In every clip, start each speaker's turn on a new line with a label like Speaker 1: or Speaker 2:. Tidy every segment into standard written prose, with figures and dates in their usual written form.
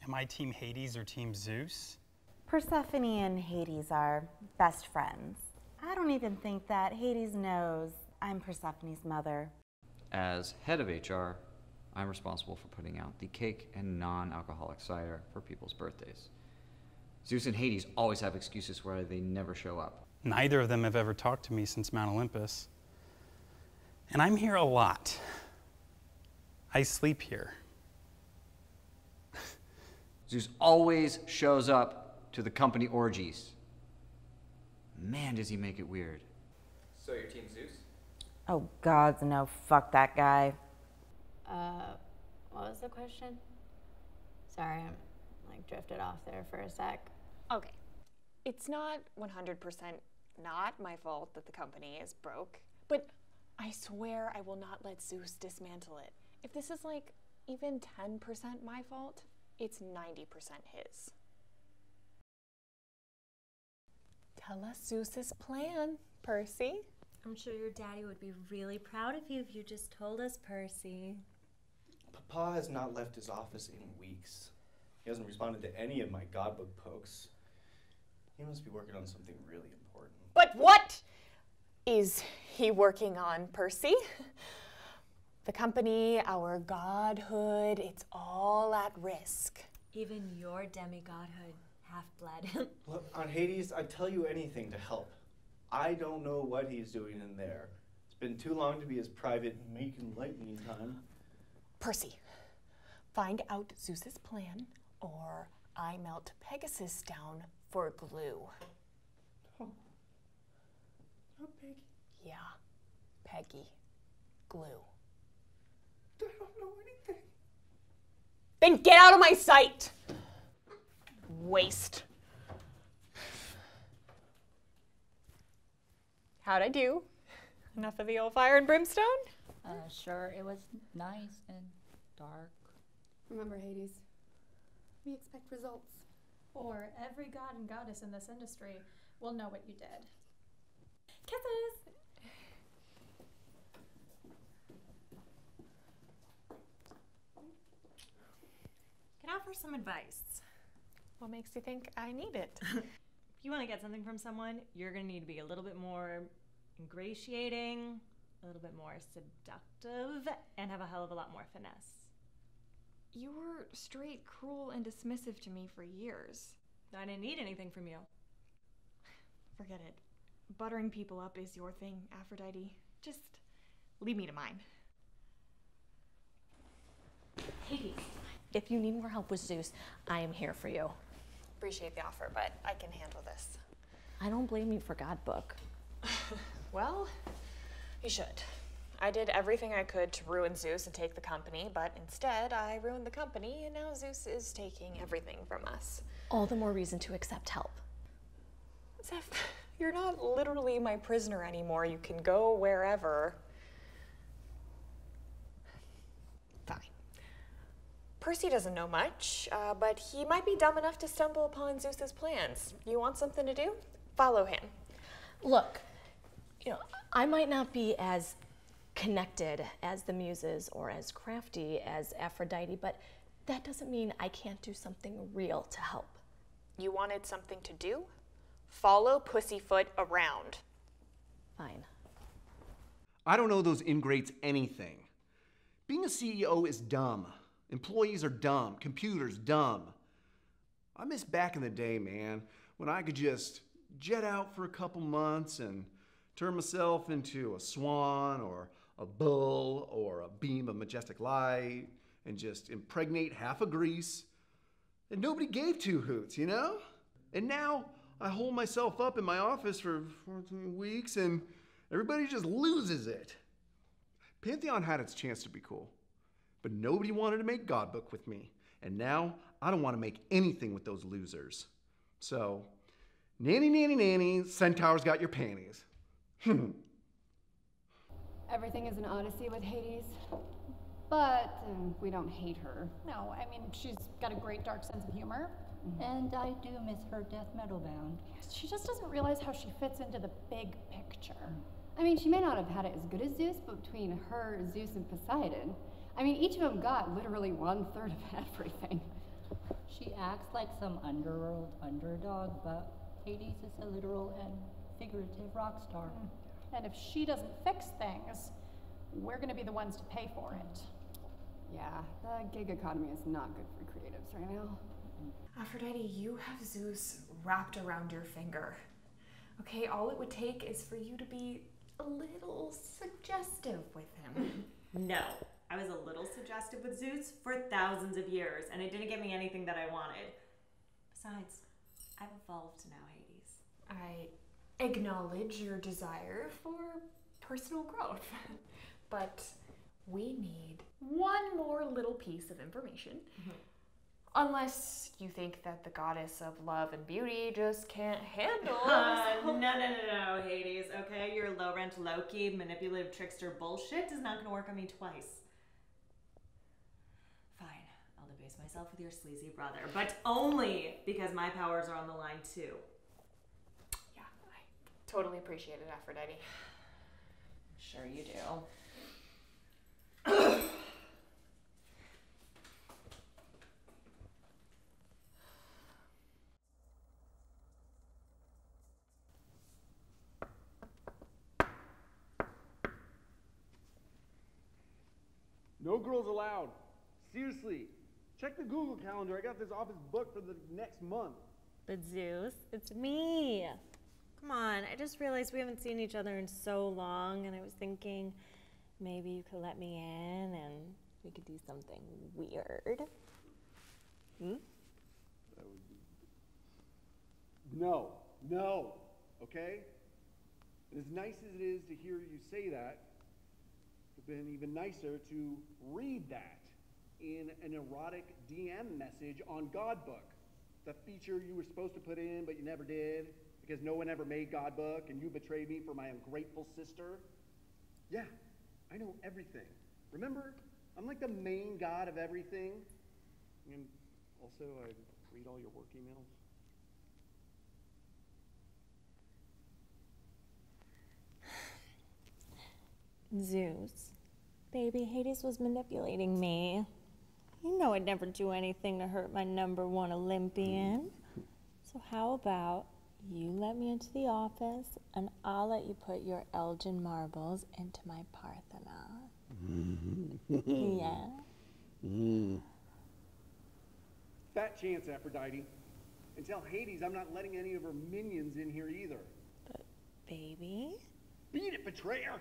Speaker 1: Am I Team Hades or Team Zeus?
Speaker 2: Persephone and Hades are best friends. I don't even think that Hades knows I'm Persephone's mother.
Speaker 3: As head of HR, I'm responsible for putting out the cake and non-alcoholic cider for people's birthdays. Zeus and Hades always have excuses where they never show up.
Speaker 1: Neither of them have ever talked to me since Mount Olympus. And I'm here a lot. I sleep here.
Speaker 3: Zeus always shows up to the company orgies. Man, does he make it weird.
Speaker 4: So your team Zeus?
Speaker 2: Oh, gods, no, fuck that guy.
Speaker 5: What was the question? Sorry, I'm like drifted off there for a sec.
Speaker 6: Okay. It's not 100% not my fault that the company is broke, but I swear I will not let Zeus dismantle it. If this is like even 10% my fault, it's 90% his. Tell us Zeus's plan, Percy.
Speaker 7: I'm sure your daddy would be really proud of you if you just told us, Percy.
Speaker 4: Papa has not left his office in weeks. He hasn't responded to any of my godbook pokes. He must be working on something really important.
Speaker 6: But what is he working on, Percy? The company, our godhood, it's all at risk.
Speaker 7: Even your demigodhood, half-blood.
Speaker 4: Look, on Hades, I'd tell you anything to help. I don't know what he's doing in there. It's been too long to be his private making lightning time.
Speaker 6: Percy, find out Zeus's plan, or I melt Pegasus down for glue.
Speaker 4: Oh. Not Peggy.
Speaker 6: Yeah, Peggy. Glue.
Speaker 4: I don't know anything.
Speaker 6: Then get out of my sight! Waste. How'd I do? Enough of the old fire and brimstone?
Speaker 8: Sure, it was nice and dark.
Speaker 9: Remember, Hades, we expect results.
Speaker 10: Or every god and goddess in this industry will know what you did. Kisses!
Speaker 7: Can I offer some advice?
Speaker 6: What makes you think I need it?
Speaker 7: If you want to get something from someone, you're going to need to be a little bit more ingratiating, a little bit more seductive, and have a hell of a lot more finesse.
Speaker 11: You were straight cruel and dismissive to me for years.
Speaker 7: I didn't need anything from you.
Speaker 11: Forget it. Buttering people up is your thing, Aphrodite. Just leave me to mine.
Speaker 8: Hades, if you need more help with Zeus, I am here for you.
Speaker 6: Appreciate the offer, but I can handle this.
Speaker 8: I don't blame you for Godbook.
Speaker 6: Well, you should. I did everything I could to ruin Zeus and take the company, but instead I ruined the company, and now Zeus is taking everything from us.
Speaker 8: All the more reason to accept help.
Speaker 6: Zeph, you're not literally my prisoner anymore. You can go wherever. Fine. Percy doesn't know much, but he might be dumb enough to stumble upon Zeus's plans. You want something to do? Follow him.
Speaker 8: Look, I might not be as connected as the Muses or as crafty as Aphrodite, but that doesn't mean I can't do something real to help.
Speaker 6: You wanted something to do? Follow Pussyfoot around.
Speaker 8: Fine.
Speaker 12: I don't know those ingrates anything. Being a CEO is dumb. Employees are dumb. Computers dumb. I miss back in the day, man, when I could just jet out for a couple months and turn myself into a swan or a bull or a beam of majestic light and just impregnate half of Greece. And nobody gave two hoots, you know? And now I hold myself up in my office for 14 weeks and everybody just loses it. Pantheon had its chance to be cool, but nobody wanted to make Godbook with me. And now I don't want to make anything with those losers. So, nanny, nanny, nanny, centaurs got your panties.
Speaker 9: Everything is an odyssey with Hades, but we don't hate her.
Speaker 10: No, I mean, she's got a great dark sense of humor.
Speaker 8: And I do miss her death metal bound.
Speaker 10: She just doesn't realize how she fits into the big picture.
Speaker 9: I mean, she may not have had it as good as Zeus, but between her, Zeus, and Poseidon, I mean, each of them got literally 1/3 of everything.
Speaker 13: She acts like some underworld underdog, but Hades is a literal and figurative rock star.
Speaker 10: And if she doesn't fix things, we're gonna be the ones to pay for it.
Speaker 9: Yeah, the gig economy is not good for creatives right now.
Speaker 14: Aphrodite, you have Zeus wrapped around your finger. Okay, all it would take is for you to be a little suggestive with him.
Speaker 7: No, I was a little suggestive with Zeus for thousands of years, and it didn't get me anything that I wanted. Besides, I've evolved now, Hades.
Speaker 14: I acknowledge your desire for personal growth, but we need one more little piece of information. Unless you think that the goddess of love and beauty just can't handle
Speaker 7: No, Hades, okay? Your low-rent, low-key, manipulative trickster bullshit is not gonna work on me twice. Fine, I'll debase myself with your sleazy brother, but only because my powers are on the line too.
Speaker 14: Yeah, I totally appreciate it, Aphrodite.
Speaker 7: Sure you do.
Speaker 12: No girls allowed. Seriously. Check the Google Calendar. I got this office booked for the next month.
Speaker 8: But Zeus, it's me. Come on, I just realized we haven't seen each other in so long, and I was thinking maybe you could let me in and we could do something weird.
Speaker 12: No, okay? And as nice as it is to hear you say that, it's been even nicer to read that in an erotic DM message on Godbook. The feature you were supposed to put in, but you never did, because no one ever made Godbook, and you betrayed me for my ungrateful sister. Yeah, I know everything. Remember? I'm like the main god of everything. And also, I read all your work emails.
Speaker 8: Zeus, baby, Hades was manipulating me. You know I'd never do anything to hurt my #1 Olympian. So how about you let me into the office and I'll let you put your Elgin marbles into my Parthenon. Yeah?
Speaker 12: Fat chance, Aphrodite. And tell Hades I'm not letting any of her minions in here either.
Speaker 8: But, baby?
Speaker 12: Beat it, betrayer!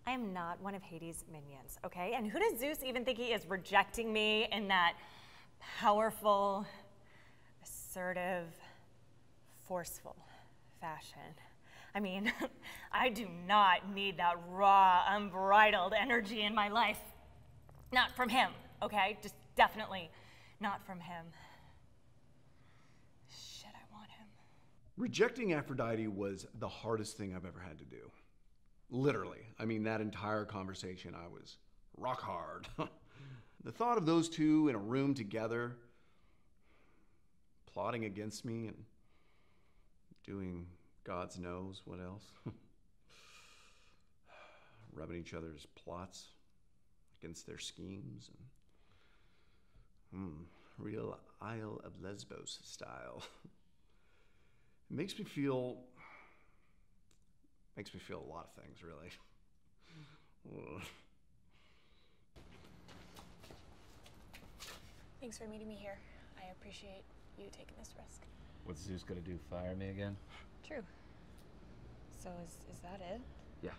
Speaker 2: I am not one of Hades' minions, okay? And who does Zeus even think he is, rejecting me in that powerful, assertive, forceful fashion? I mean, I do not need that raw, unbridled energy in my life. Not from him, okay? Just definitely not from him. Shit, I want him.
Speaker 12: Rejecting Aphrodite was the hardest thing I've ever had to do. Literally. I mean, that entire conversation, I was rock hard. The thought of those two in a room together, plotting against me and doing God's knows what else. Rubbing each other's plots against their schemes. And, real Isle of Lesbos style. It makes me feel a lot of things, really.
Speaker 6: Thanks for meeting me here. I appreciate you taking this risk.
Speaker 15: What's Zeus gonna do, fire me again?
Speaker 6: True. So is that it?
Speaker 15: Yeah.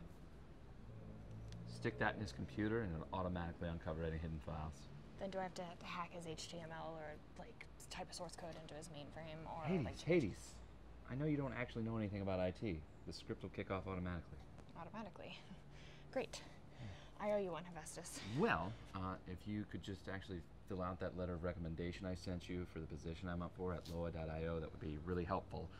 Speaker 15: Stick that in his computer and it'll automatically uncover any hidden files.
Speaker 6: Then do I have to hack his HTML or like type a source code into his mainframe or
Speaker 15: Hades,
Speaker 6: like
Speaker 15: Hades. I know you don't actually know anything about IT. The script will kick off automatically.
Speaker 6: Automatically. Great. I owe you one, Hephaestus.
Speaker 15: Well, if you could just actually fill out that letter of recommendation I sent you for the position I'm up for at Loa.io, that would be really helpful.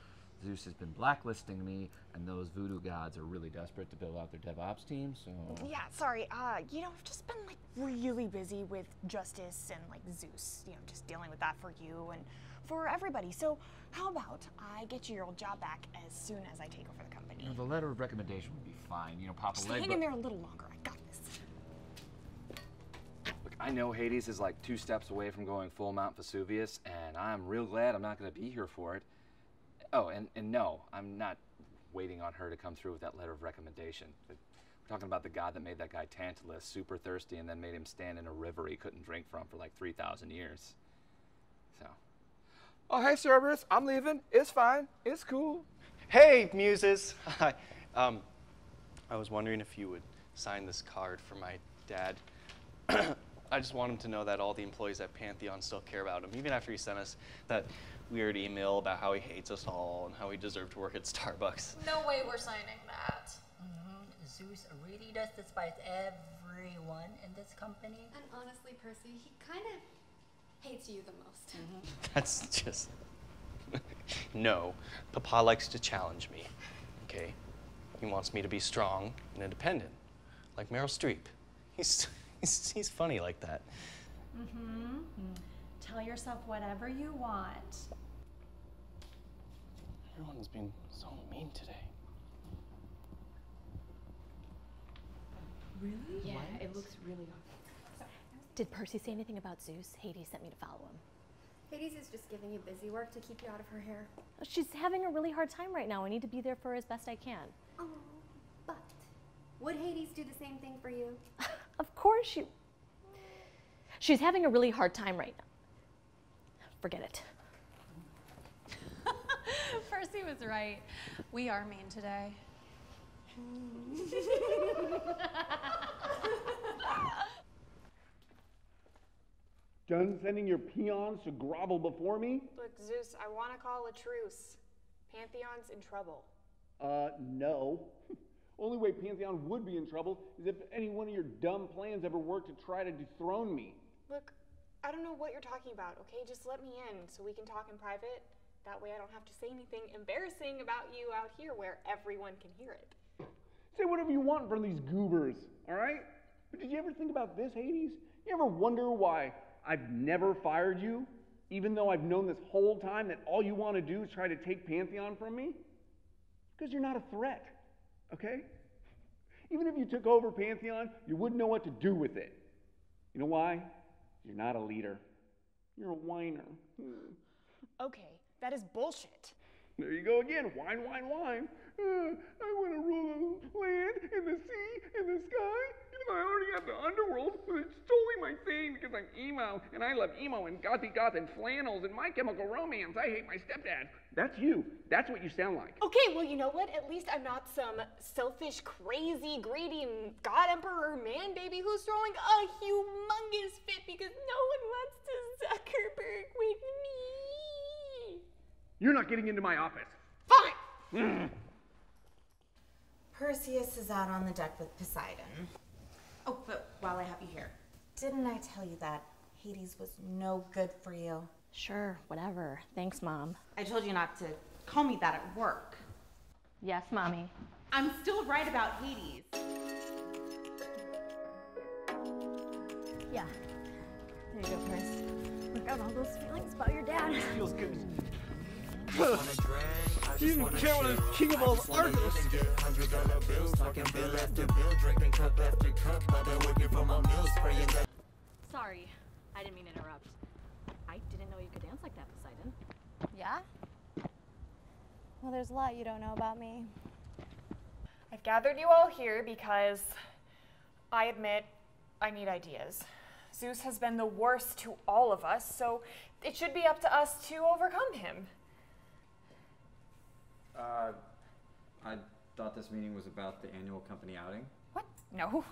Speaker 15: Zeus has been blacklisting me, and those voodoo gods are really desperate to build out their DevOps team, so...
Speaker 6: Yeah, sorry. You know, I've just been, like, really busy with justice and, like, Zeus. You know, just dealing with that for you and for everybody. So how about I get you your old job back as soon as I take over the company?
Speaker 15: You know, the letter of recommendation would be fine. You know, pop a
Speaker 6: Just
Speaker 15: leg,
Speaker 6: hang in there a little longer. I got this.
Speaker 15: Look, I know Hades is like 2 steps away from going full Mount Vesuvius, and I'm real glad I'm not going to be here for it. Oh, and no, I'm not waiting on her to come through with that letter of recommendation. We're talking about the god that made that guy Tantalus super thirsty and then made him stand in a river he couldn't drink from for like 3,000 years. So.
Speaker 16: Oh, hey, Cerberus, I'm leaving. It's fine. It's cool.
Speaker 4: Hey, Muses. Hi. I was wondering if you would sign this card for my dad. I just want him to know that all the employees at Pantheon still care about him, even after he sent us that weird email about how he hates us all and how he deserved to work at Starbucks.
Speaker 10: No way we're signing that.
Speaker 13: Zeus really does despise everyone in this company.
Speaker 9: And honestly, Percy, he kind of hates you the most.
Speaker 4: That's just... No, Papa likes to challenge me, okay? He wants me to be strong and independent, like Meryl Streep. He's funny like that.
Speaker 7: Tell yourself whatever you want.
Speaker 4: Everyone's being so mean today.
Speaker 8: Really?
Speaker 5: Yeah, it looks really hard.
Speaker 8: Did Percy say anything about Zeus? Hades sent me to follow him.
Speaker 9: Hades is just giving you busy work to keep you out of her hair.
Speaker 8: She's having a really hard time right now. I need to be there for her as best I can.
Speaker 9: Oh, but would Hades do the same thing for you?
Speaker 8: Of course she's having a really hard time right now. Forget it.
Speaker 10: Percy was right. We are mean today.
Speaker 12: Done sending your peons to grovel before me?
Speaker 6: Look, Zeus, I want to call a truce. Pantheon's in trouble.
Speaker 12: No. Only way Pantheon would be in trouble is if any one of your dumb plans ever worked to try to dethrone me.
Speaker 6: Look, I don't know what you're talking about, okay? Just let me in so we can talk in private. That way I don't have to say anything embarrassing about you out here where everyone can hear it.
Speaker 12: Say whatever you want in front of these goobers, all right? But did you ever think about this, Hades? You ever wonder why I've never fired you, even though I've known this whole time that all you want to do is try to take Pantheon from me? Because you're not a threat, okay? Even if you took over Pantheon, you wouldn't know what to do with it. You know why? You're not a leader. You're a whiner.
Speaker 6: Okay, that is bullshit.
Speaker 12: There you go again, whine, whine, whine. I want to rule the land and the sea and the sky. Even though I already have the underworld, but it's totally my thing because I'm emo, and I love emo and gothy goth and flannels and My Chemical Romance. I hate my stepdad. That's you. That's what you sound like.
Speaker 6: Okay, well, you know what? At least I'm not some selfish, crazy, greedy god emperor man baby who's throwing a humongous fit because no one wants to Zuckerberg with me.
Speaker 12: You're not getting into my office.
Speaker 6: Fine.
Speaker 2: Perseus is out on the deck with Poseidon.
Speaker 17: Oh, but while I have you here,
Speaker 2: Didn't I tell you that Hades was no good for you?
Speaker 8: Sure, whatever. Thanks, Mom.
Speaker 17: I told you not to call me that at work.
Speaker 8: Yes, Mommy.
Speaker 17: I'm still right about Hades.
Speaker 8: Yeah. There you go, Chris. Work out all those feelings about your dad.
Speaker 12: Feels good. You didn't care when I was king of all Argos.
Speaker 8: Sorry, I didn't mean to interrupt. I didn't know you could dance like that, Poseidon.
Speaker 5: Yeah? Well, there's a lot you don't know about me.
Speaker 6: I've gathered you all here because I admit I need ideas. Zeus has been the worst to all of us, so it should be up to us to overcome him.
Speaker 3: I thought this meeting was about the annual company outing.
Speaker 6: What? No.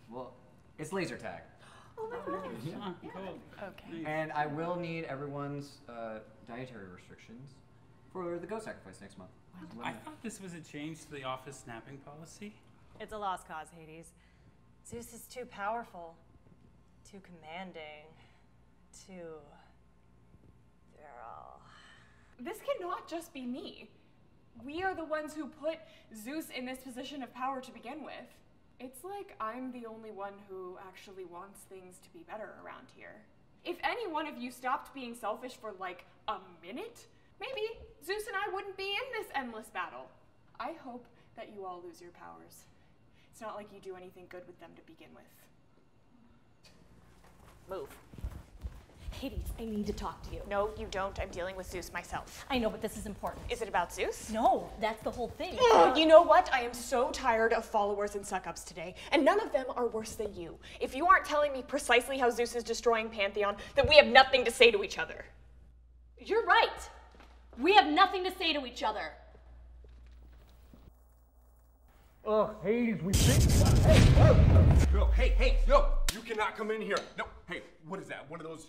Speaker 3: Well, it's laser tag.
Speaker 6: Oh my gosh.
Speaker 3: Yeah.
Speaker 6: Cool. Okay.
Speaker 3: And I will need everyone's dietary restrictions for the goat sacrifice next month.
Speaker 1: I thought this was a change to the office snapping policy.
Speaker 2: It's a lost cause, Hades. Zeus is too powerful, too commanding, too virile.
Speaker 6: This cannot just be me. We are the ones who put Zeus in this position of power to begin with. It's like I'm the only one who actually wants things to be better around here. If any one of you stopped being selfish for like a minute, maybe Zeus and I wouldn't be in this endless battle. I hope that you all lose your powers. It's not like you do anything good with them to begin with.
Speaker 8: Hades, I need to talk to you.
Speaker 14: No, you don't. I'm dealing with Zeus myself.
Speaker 8: I know, but this is important.
Speaker 14: Is it about Zeus?
Speaker 8: No, that's the whole thing.
Speaker 14: You know what? I am so tired of followers and suck-ups today, and none of them are worse than you. If you aren't telling me precisely how Zeus is destroying Pantheon, then we have nothing to say to each other.
Speaker 8: You're right. We have nothing to say to each other.
Speaker 18: Hades, we think. Hey, whoa! Hey, no! You cannot come in here. No, hey, what is that? One of those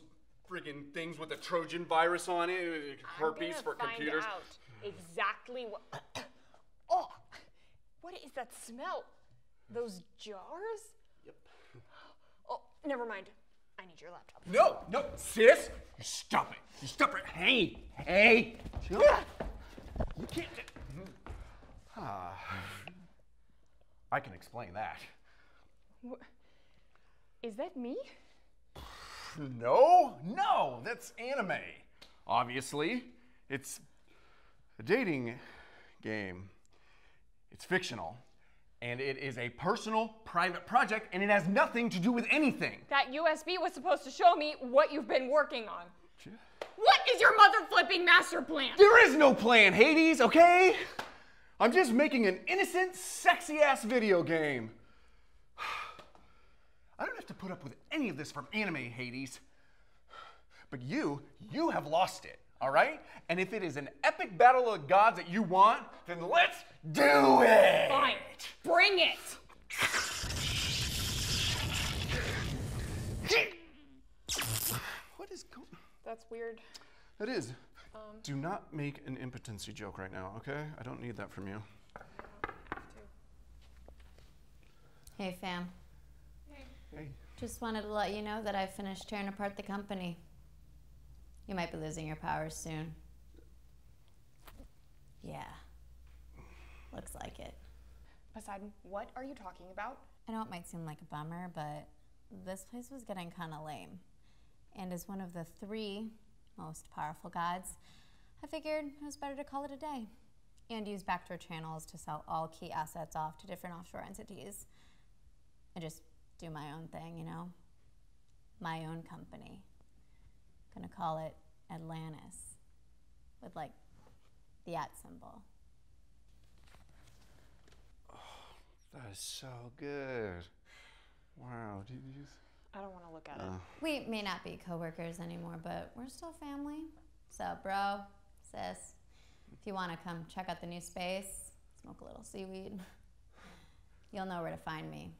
Speaker 18: friggin' things with the Trojan virus on it? Herpes for computers?
Speaker 14: I'm gonna find out exactly what. Oh, what is that smell? Those jars?
Speaker 18: Yep.
Speaker 14: Oh, never mind. I need your laptop.
Speaker 18: No, sis! You stop it. You stop it. Hey! You can't. I can explain that.
Speaker 14: Is that me?
Speaker 18: No, that's anime. Obviously, it's a dating game. It's fictional, and it is a personal, private project, and it has nothing to do with anything.
Speaker 14: That USB was supposed to show me what you've been working on. What is your mother-flipping master plan?
Speaker 18: There is no plan, Hades, okay? I'm just making an innocent, sexy-ass video game. I don't have to put up with any of this from anime, Hades. But you have lost it, all right? And if it is an epic battle of the gods that you want, then let's do it!
Speaker 14: Fine, bring it!
Speaker 18: What is going on?
Speaker 14: That's weird.
Speaker 18: It is. Do not make an impotency joke right now, okay? I don't need that from you.
Speaker 5: Hey, fam.
Speaker 18: Hey.
Speaker 5: Just wanted to let you know that I've finished tearing apart the company. You might be losing your powers soon. Yeah. Looks like it.
Speaker 14: Poseidon, what are you talking about?
Speaker 5: I know it might seem like a bummer, but this place was getting kind of lame. And as one of the 3 most powerful gods, I figured it was better to call it a day and use backdoor channels to sell all key assets off to different offshore entities and just do my own thing, you know? My own company. Gonna call it Atlantis with like the @ symbol.
Speaker 18: Oh, that is so good. Wow, did you just...
Speaker 14: I don't want to look at it.
Speaker 5: We may not be coworkers anymore, but we're still family. So, bro, sis, if you want to come check out the new space, smoke a little seaweed, you'll know where to find me.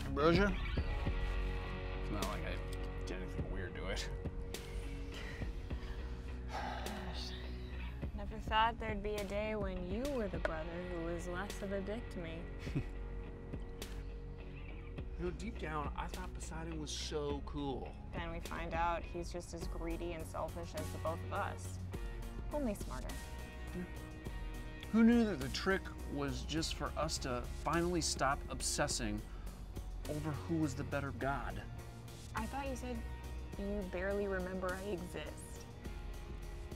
Speaker 18: Ambrosia? It's not like I did anything weird to it.
Speaker 14: Never thought there'd be a day when you were the brother who was less of a dick to me.
Speaker 18: You know, deep down, I thought Poseidon was so cool.
Speaker 14: Then we find out he's just as greedy and selfish as the both of us. Only smarter.
Speaker 12: Who knew that the trick was just for us to finally stop obsessing over who was the better god?
Speaker 14: I thought you said you barely remember I exist.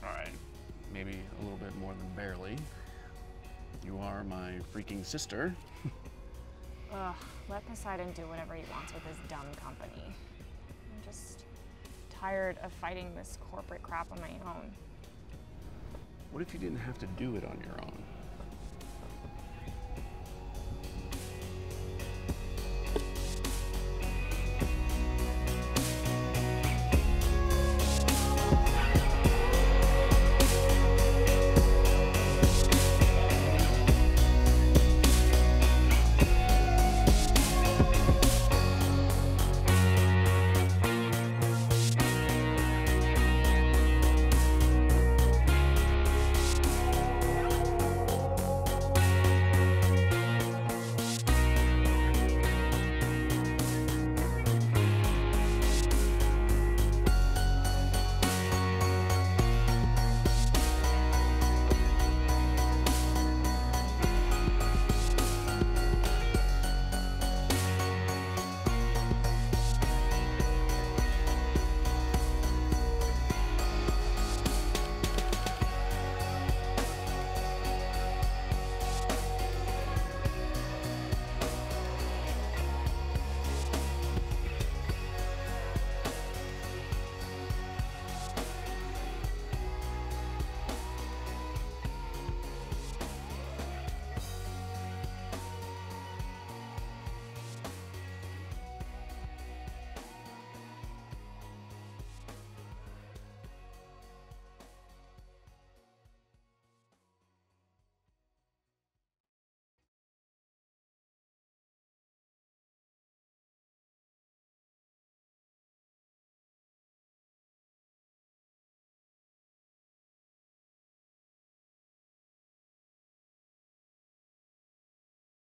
Speaker 12: All right, maybe a little bit more than barely. You are my freaking sister.
Speaker 14: Ugh, let Poseidon do whatever he wants with his dumb company. I'm just tired of fighting this corporate crap on my own.
Speaker 12: What if you didn't have to do it on your own?